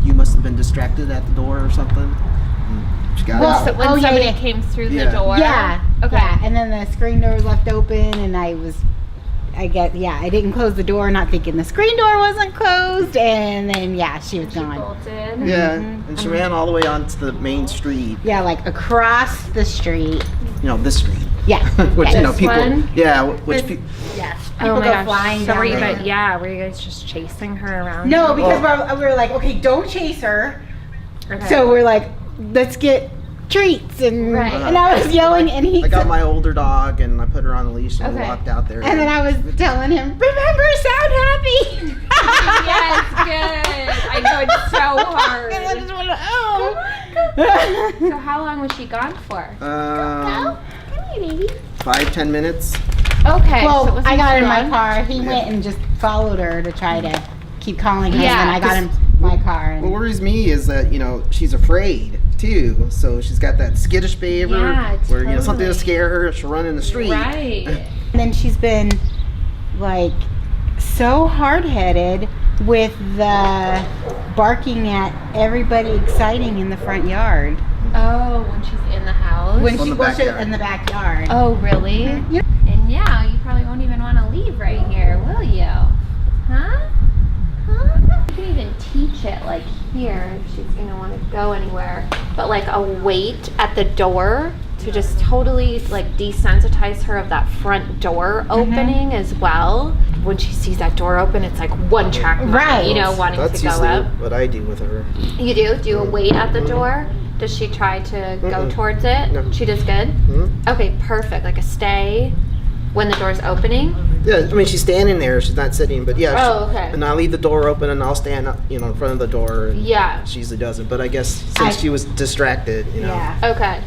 you must have been distracted at the door or something. She got Well, out. when somebody came through the door. Yeah. Okay. Yeah, and then the screen door was left open, and I didn't close the door, not thinking the screen door wasn't closed, and then she was gone. Bolted. Yeah, and she ran all the way onto the main street. Yeah, like across the street. This street. Yeah. Which This people. one? Yeah, which people. Yes. Oh People my go gosh. flying So down were you there. guys, were you guys just chasing her around? No, because we were like, okay, don't chase her. Okay. So we're like, let's get treats, and Right. and I was yelling, and he I got my older dog and I put her on the leash and we Okay. walked out there. and then I was telling him, remember, sound happy. Yes, good. I know it's so hard. And I just want to, So how long was she gone for? Come here, baby. 5-10 minutes. Okay. so it Well, wasn't I got too in my long? car. He went and just followed her to try to keep calling her. Yeah, and then I got in my car. And What worries me is that she's afraid too, so she's got that skittish behavior Yeah, where something totally. to scare her, she'll run in the street. Right. And then she's been like so hard-headed with the barking at everybody exciting in the front yard. Oh, when she's in the house? When In she the was backyard. in the backyard. Oh, really? Yeah. And you probably won't even want to leave right here, will you? Huh? You can even teach it like here if she's going to want to go anywhere. But like a wait at the door to just totally like desensitize her of that front door opening as well. When she sees that door open, it's like one track mind, Right. wanting That's to go usually out. what I do with her. You do? Do you wait at the door? Does she try to go towards it? No. She does good? Mhm. Okay, perfect. Like a stay when the door's opening? Yeah, I mean she's standing there, she's not sitting, but yeah. Oh, okay. And I leave the door open and I'll stand up, in front of the door. And Yeah. She usually doesn't, but I guess since she was distracted, Yeah. Okay.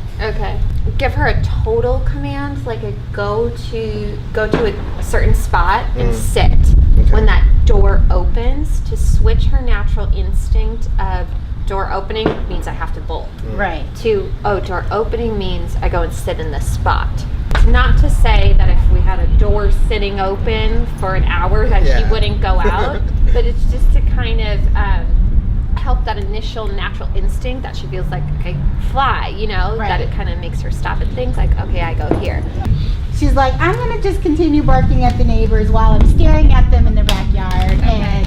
Give her a total command, like a go to a certain spot and sit. Okay. When that door opens, to switch her natural instinct of door opening means I have to bolt. Right. To door opening means I go and sit in this spot. It's not to say that if we had a door sitting open for an hour that she wouldn't go out, but it's just to kind of help that initial natural instinct that she feels like, okay, fly, that it kind of makes her stop and think like, okay, I go here. She's like, I'm gonna just continue barking at the neighbors while I'm staring at them in the backyard, and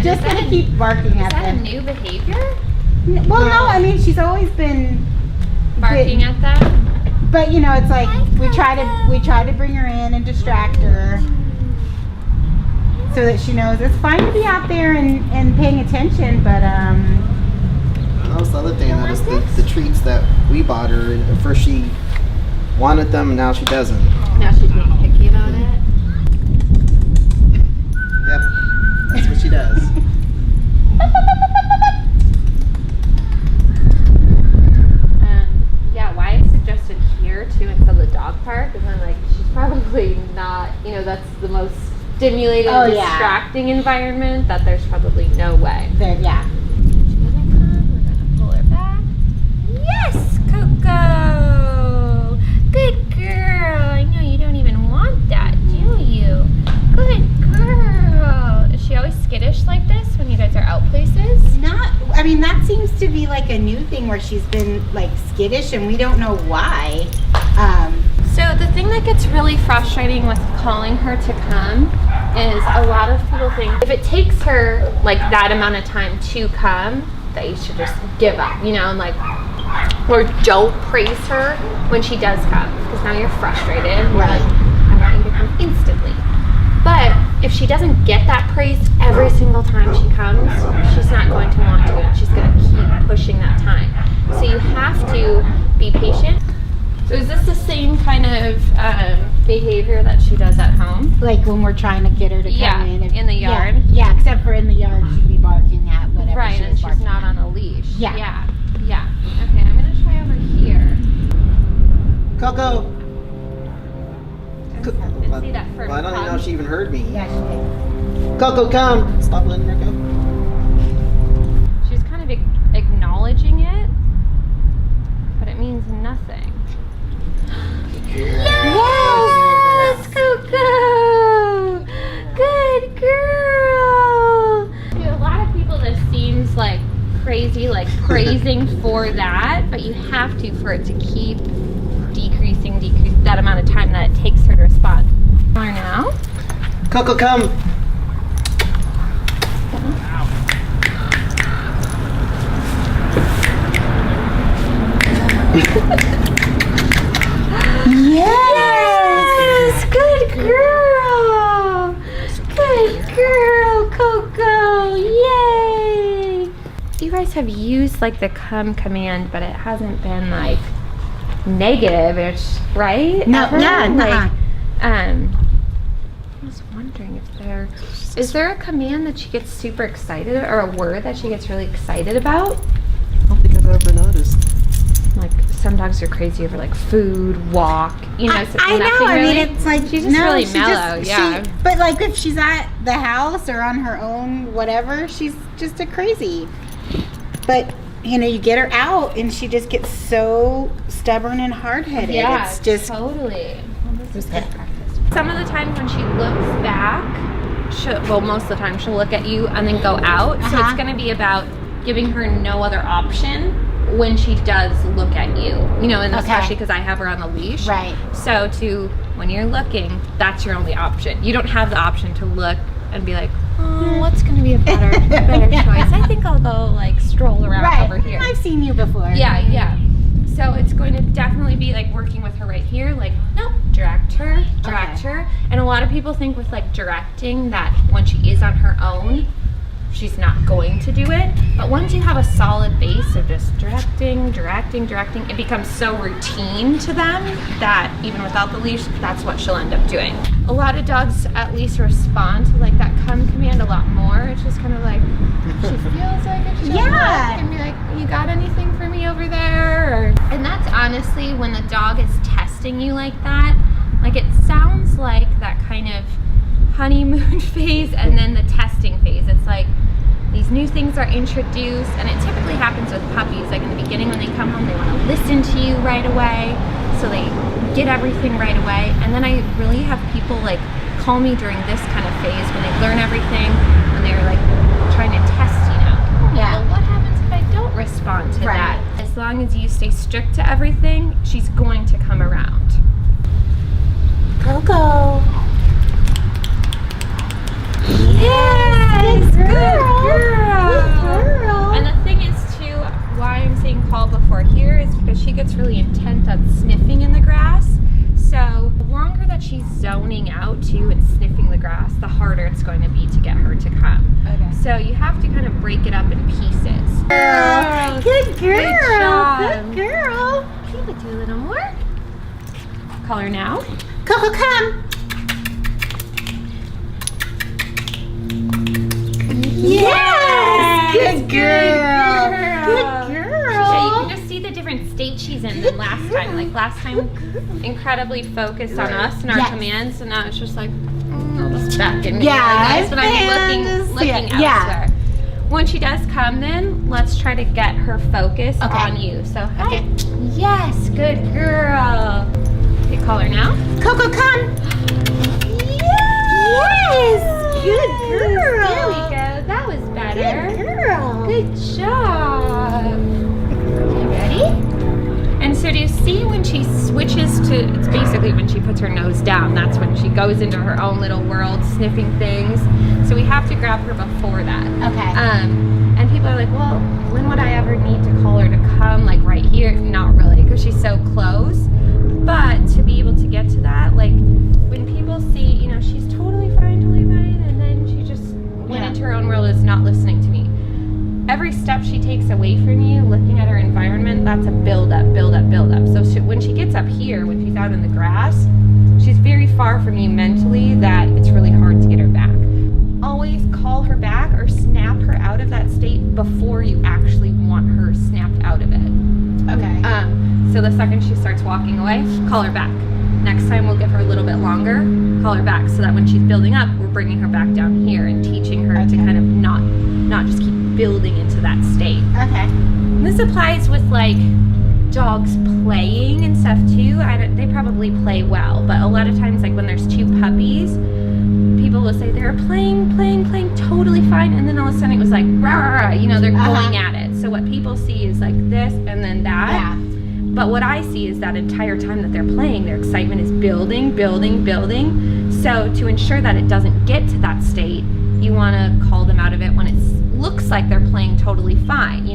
just gonna keep barking at Is that a them. new behavior? Well, no, I mean she's always been Barking at them? But it's like we try to bring her in and distract her, so that she knows it's fine to be out there and paying attention. But That was the other thing. That was the treats that we bought her. And at first she wanted them, and now she doesn't. Now she's being picky about it. Yep, that's what she does. Why I suggested here too instead of the dog park is I'm like, she's probably not, that's the most stimulating, distracting environment that there's probably no way. yeah. She doesn't come, we're gonna pull her back. Yes, Coco! Good girl! I know you don't even want that, do you? Good girl! Is she always skittish like this when you guys are out places? That seems to be like a new thing where she's been like skittish, and we don't know why. So the thing that gets really frustrating with calling her to come is a lot of people think if it takes her like that amount of time to come, that you should just give up, or don't praise her when she does come, because now you're frustrated. Right. I want you to come instantly. But if she doesn't get that praise every single time she comes, she's not going to want to, and she's going to keep pushing that time. So you have to be patient. So is this the same kind of behavior that she does at home? Like when we're trying to get her to come in. In the yard? Yeah, except for in the yard she'd be barking at whatever Right, she and was she's barking not at. on a leash. Yeah. Okay, I'm going to try over here. Coco. And see that first Well, I don't even know pump? if she even heard me. Yeah, she did. Coco, come! Stop letting her go. She's kind of acknowledging it, but it means nothing. Yes, Coco! Good girl! To a lot of people, this seems like crazy, like praising for that, but you have to for it to keep decreasing that amount of time that it takes her to respond. Now, Coco, come. yes, good girl, Coco, yay! You guys have used like the come command, but it hasn't been like negative-ish, right? No, Ever? yeah, like, I was wondering if is there a command that she gets super excited, or a word that she gets really excited about? I don't think I've ever noticed. Like some dogs are crazy over like food, walk, you know. I know. I mean, it's like she's just really mellow, but like if she's at the house or on her own, whatever, she's just a crazy. But you know, you get her out, and she just gets so stubborn and hard-headed. Yeah, it's just totally. Well, this is good practice. Some of the times when she looks back, most of the time she'll look at you and then go out. So it's going to be about giving her no other option when she does look at you. You know, and especially because I have her on the leash. Right. So when you're looking, that's your only option. You don't have the option to look and be like, oh, what's going to be a better choice? I think I'll go like stroll around over here. I've seen you before. Yeah. So it's going to definitely be like working with her right here, like, nope, direct her. And a lot of people think with like directing that when she is on her own, she's not going to do it. But once you have a solid base of just directing, it becomes so routine to them that even without the leash, that's what she'll end up doing. A lot of dogs at least respond to like that come command a lot more. It's just kind of like, she feels like it. She'll look and be like, you got anything for me over there? And that's honestly when the dog is testing you like that. Like it sounds like that kind of honeymoon phase and then the testing phase. It's like these new things are introduced, and it typically happens with puppies. Like in the beginning when they come home, they want to listen to you right away, so they get everything right away. And then I really have people like call me during this kind of phase when they learn everything, when they're like trying to test, you know. Well, what happens if I don't respond to that? As long as you stay strict to everything, she's going to come around. Coco. Yes, good girl. And the thing is too, why I'm saying call before here is because she gets really intent on sniffing in the grass. So the longer that she's zoning out too and sniffing the grass, the harder it's going to be to get her to come. Okay. So you have to kind of break it up in pieces. Good girl. Good job. Good girl. Okay, we'll do a little more. Call her now. Coco, come. Yes! Good girl. Good girl. Yeah, you can just see the different state she's in than last time. Like last time, incredibly focused on us and our commands, and now it's just like, I'll just back and nice, but I'm looking elsewhere. When she does come, then let's try to get her focus on you. So, yes, good girl. Okay, call her now. Coco, come. Yes. Good girl. There we go. That was better. Good girl. Good job. Okay, ready? And so do you see when she switches to, it's basically when she puts her nose down, that's when she goes into her own little world, sniffing things. So we have to grab her before that. Okay. And people are like, well, when would I ever need to call her to come, like right here? Not really, because she's so close. But to be able to get to that, like when people see, you know, she's totally fine, and then she just went into her own world, is not listening to me. Every step she takes away from you, looking at her environment, that's a build up. So when she gets up here, when she's out in the grass, she's very far from you mentally that it's really hard to get her back. Always call her back or snap her out of that state before you actually want her snapped out of it. Okay. So the second she starts walking away, call her back. Next time we'll give her a little bit longer, call her back, so that when she's building up, we're bringing her back down here and teaching her to kind of not just keep building into that state. Okay. And this applies with like dogs playing and stuff too. They probably play well, but a lot of times like when there's two puppies, people will say they were playing totally fine, and then all of a sudden it was like, rah, you know, they're going at it. So what people see is like this and then that. Yeah. But what I see is that entire time that they're playing, their excitement is building. So to ensure that it doesn't get to that state, you want to call them out of it when it looks like they're playing totally fine.